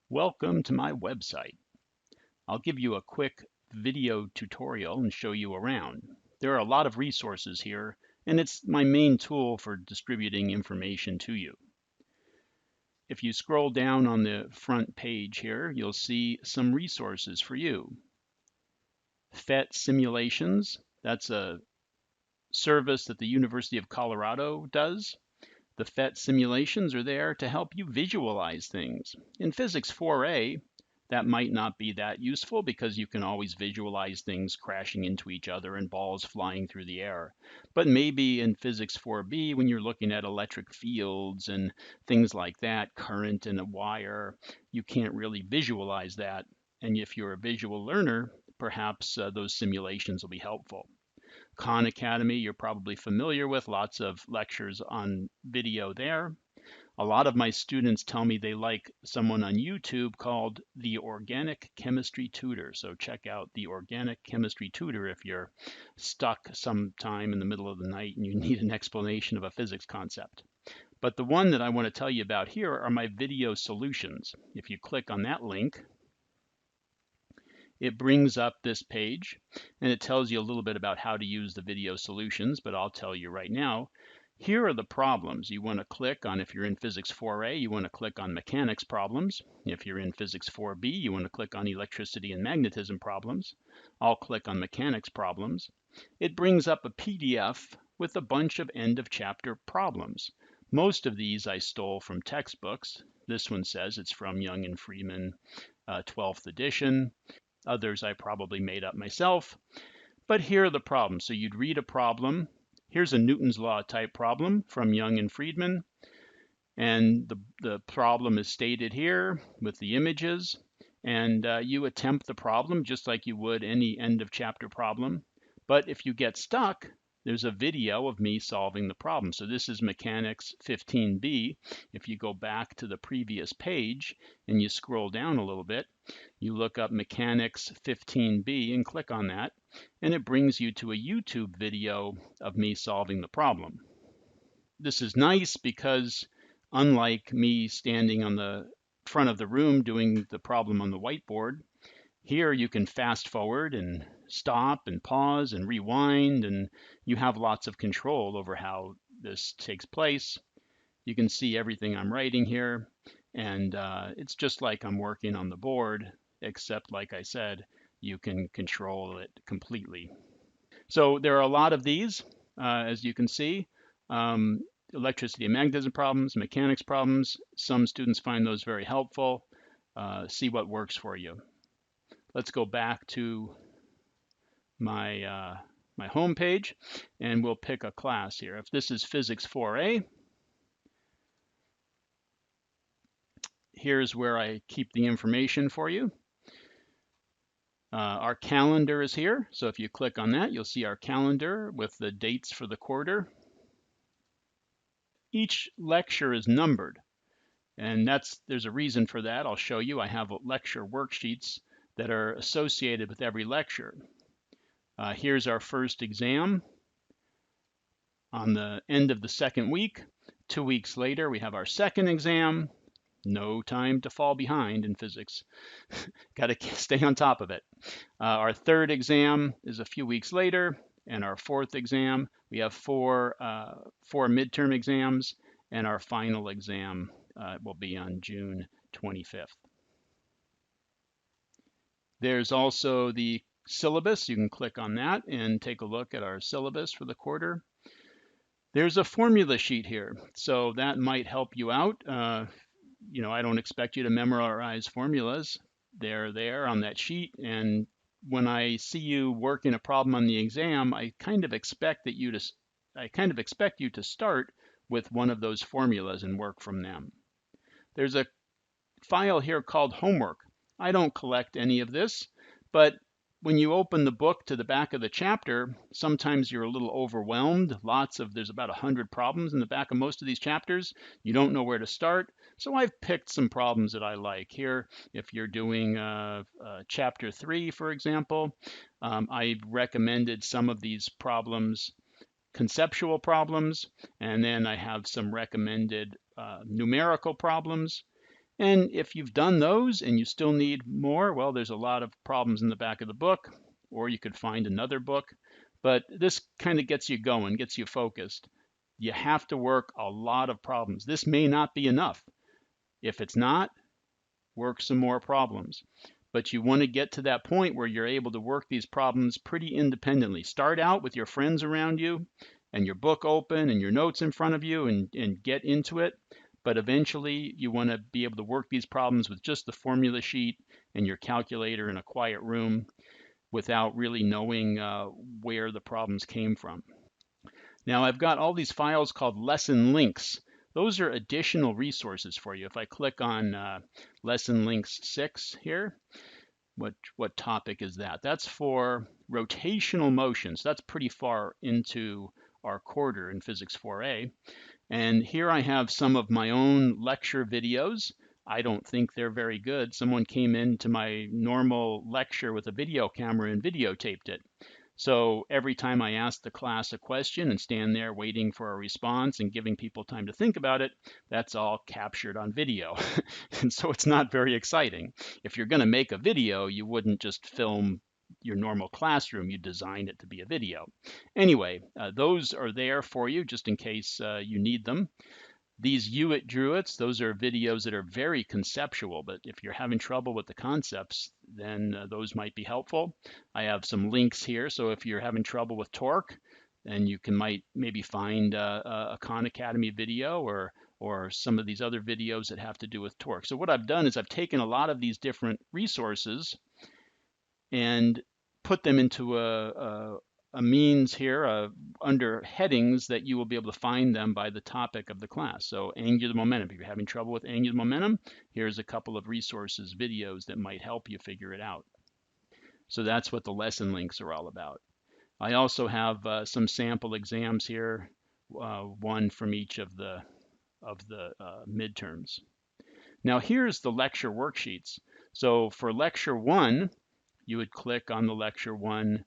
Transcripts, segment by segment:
Welcome to my website. I'll give you a quick video tutorial and show you around. There are a lot of resources here, and it's my main tool for distributing information to you. If you scroll down on the front page here, you'll see some resources for you. PhET Simulations, that's a service that the University of Colorado does. The PhET simulations are there to help you visualize things. In Physics 4a, that might not be that useful because you can always visualize things crashing into each other and balls flying through the air. But maybe in Physics 4b, when you're looking at electric fields and things like that, current in a wire, you can't really visualize that. And if you're a visual learner, perhaps those simulations will be helpful. Khan Academy, you're probably familiar with, lots of lectures on video there. A lot of my students tell me they like someone on YouTube called the Organic Chemistry Tutor. So check out the Organic Chemistry Tutor if you're stuck sometime in the middle of the night and you need an explanation of a physics concept. But the one that I want to tell you about here are my video solutions. If you click on that link, it brings up this page and it tells you a little bit about how to use the video solutions, but I'll tell you right now, here are the problems. You want to click on, if you're in Physics 4a, you want to click on mechanics problems. If you're in Physics 4b, you want to click on electricity and magnetism problems. I'll click on mechanics problems. It brings up a PDF with a bunch of end of chapter problems. Most of these I stole from textbooks. This one says it's from Young and Freeman, 12th edition. Others I probably made up myself. But here are the problems. So you'd read a problem. Here's a Newton's Law type problem from Young and Friedman. And the problem is stated here with the images. And you attempt the problem just like you would any end of chapter problem. But if you get stuck, there's a video of me solving the problem. So this is Mechanics 15b. If you go back to the previous page and you scroll down a little bit, you look up Mechanics 15b and click on that, and it brings you to a YouTube video of me solving the problem. This is nice because unlike me standing on the front of the room doing the problem on the whiteboard, here you can fast forward and stop and pause and rewind, and you have lots of control over how this takes place. You can see everything I'm writing here, and it's just like I'm working on the board, except like I said, you can control it completely. So there are a lot of these, as you can see. Electricity and magnetism problems, mechanics problems. Some students find those very helpful. See what works for you. Let's go back to my my home page, and we'll pick a class here. If this is Physics 4a, here's where I keep the information for you. Our calendar is here, so if you click on that, you'll see our calendar with the dates for the quarter. Each lecture is numbered, and there's a reason for that. I'll show you. I have lecture worksheets that are associated with every lecture. Here's our first exam on the end of the second week. 2 weeks later, we have our second exam. No time to fall behind in physics. Got to stay on top of it. Our third exam is a few weeks later, and our fourth exam, we have four midterm exams, and our final exam will be on June 25th. There's also the syllabus. You can click on that and take a look at our syllabus for the quarter. There's a formula sheet here, so that might help you out. You know, I don't expect you to memorize formulas. They're there on that sheet, and when I see you working a problem on the exam, I kind of expect you to start with one of those formulas and work from them. There's a file here called homework. I don't collect any of this, but when you open the book to the back of the chapter, sometimes you're a little overwhelmed. There's about 100 problems in the back of most of these chapters. You don't know where to start. So I've picked some problems that I like here. If you're doing chapter 3, for example, I've recommended some of these problems, conceptual problems, and then I have some recommended numerical problems. And if you've done those and you still need more, well, there's a lot of problems in the back of the book, or you could find another book. But this kind of gets you going, gets you focused. You have to work a lot of problems. This may not be enough. If it's not, work some more problems. But you want to get to that point where you're able to work these problems pretty independently. Start out with your friends around you and your book open and your notes in front of you and get into it. But eventually you want to be able to work these problems with just the formula sheet and your calculator in a quiet room without really knowing where the problems came from. Now I've got all these files called lesson links. Those are additional resources for you. If I click on lesson links 6 here, what topic is that? That's for rotational motions. That's pretty far into our quarter in Physics 4a. And here I have some of my own lecture videos. I don't think they're very good. Someone came into my normal lecture with a video camera and videotaped it. So every time I ask the class a question and stand there waiting for a response and giving people time to think about it, that's all captured on video. And so it's not very exciting. If you're going to make a video, you wouldn't just film your normal classroom, you design it to be a video. Anyway, those are there for you just in case you need them. These Hewitt Druits, those are videos that are very conceptual, but if you're having trouble with the concepts, then those might be helpful. I have some links here, so if you're having trouble with torque, then you might maybe find a Khan Academy video or some of these other videos that have to do with torque. So what I've done is I've taken a lot of these different resources and put them into a means here under headings that you will be able to find them by the topic of the class. So angular momentum, if you're having trouble with angular momentum, here's a couple of resources, videos that might help you figure it out. So that's what the lesson links are all about. I also have some sample exams here, one from each of the midterms. Now here's the lecture worksheets. So for lecture 1, you would click on the lecture 1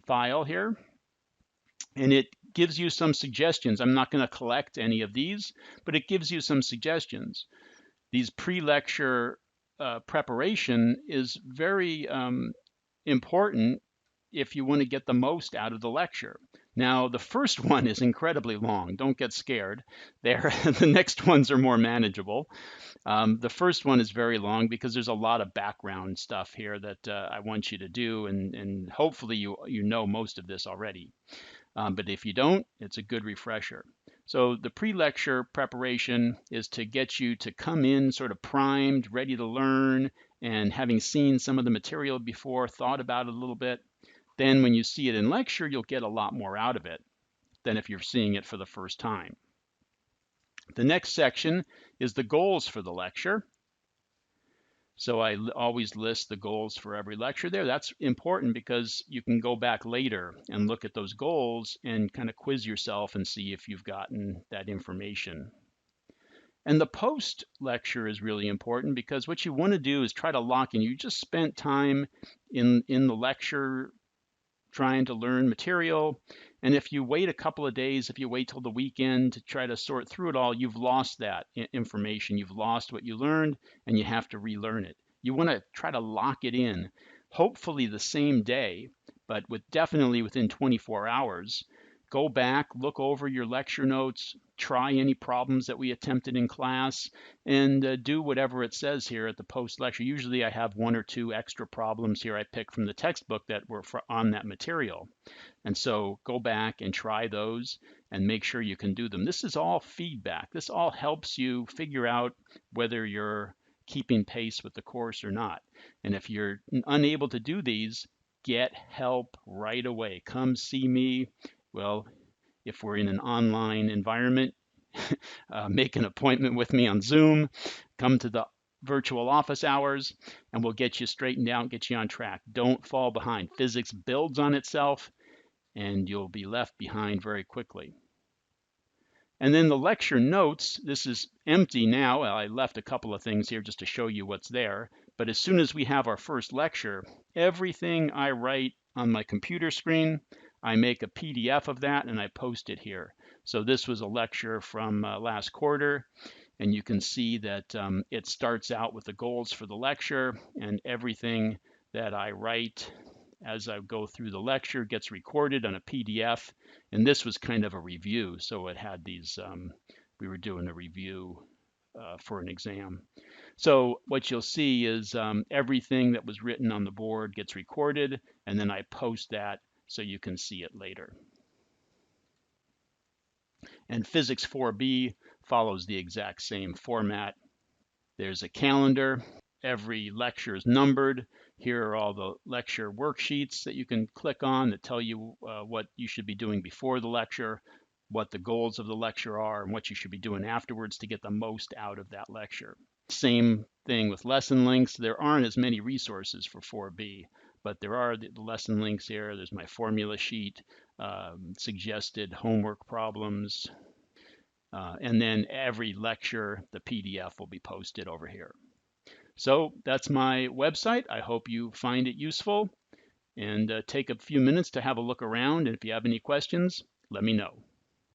file here, and it gives you some suggestions. I'm not going to collect any of these, but it gives you some suggestions. These pre-lecture preparation is very important if you want to get the most out of the lecture. Now, the first one is incredibly long. Don't get scared. The next ones are more manageable. The first one is very long because there's a lot of background stuff here that I want you to do, and hopefully you know most of this already. But if you don't, it's a good refresher. So the pre-lecture preparation is to get you to come in sort of primed, ready to learn, and having seen some of the material before, thought about it a little bit. Then when you see it in lecture, you'll get a lot more out of it than if you're seeing it for the first time. The next section is the goals for the lecture. So I always list the goals for every lecture there. That's important because you can go back later and look at those goals and kind of quiz yourself and see if you've gotten that information. And the post lecture is really important because what you want to do is try to lock in. You just spent time in the lecture trying to learn material. And if you wait a couple of days, if you wait till the weekend to try to sort through it all, you've lost that information. You've lost what you learned and you have to relearn it. You want to try to lock it in, hopefully the same day, but definitely within 24 hours. Go back, look over your lecture notes, try any problems that we attempted in class, and do whatever it says here at the post lecture. Usually I have 1 or 2 extra problems here I pick from the textbook that were on that material. And so go back and try those and make sure you can do them. This is all feedback. This all helps you figure out whether you're keeping pace with the course or not. And if you're unable to do these, get help right away. Come see me. Well, if we're in an online environment, make an appointment with me on Zoom, come to the virtual office hours, and we'll get you straightened out, get you on track. Don't fall behind. Physics builds on itself, and you'll be left behind very quickly. And then the lecture notes, this is empty now. I left a couple of things here just to show you what's there. But as soon as we have our first lecture, everything I write on my computer screen, I make a PDF of that and I post it here. So this was a lecture from last quarter. And you can see that it starts out with the goals for the lecture, and everything that I write as I go through the lecture gets recorded on a PDF. And this was kind of a review, so it had these, we were doing a review for an exam. So what you'll see is everything that was written on the board gets recorded, and then I post that so you can see it later. And Physics 4B follows the exact same format. There's a calendar. Every lecture is numbered. Here are all the lecture worksheets that you can click on that tell you what you should be doing before the lecture, what the goals of the lecture are, and what you should be doing afterwards to get the most out of that lecture. Same thing with lesson links. There aren't as many resources for 4B, but there are the lesson links here. There's my formula sheet, suggested homework problems, and then every lecture, the PDF will be posted over here. So that's my website. I hope you find it useful, and take a few minutes to have a look around. And if you have any questions, let me know.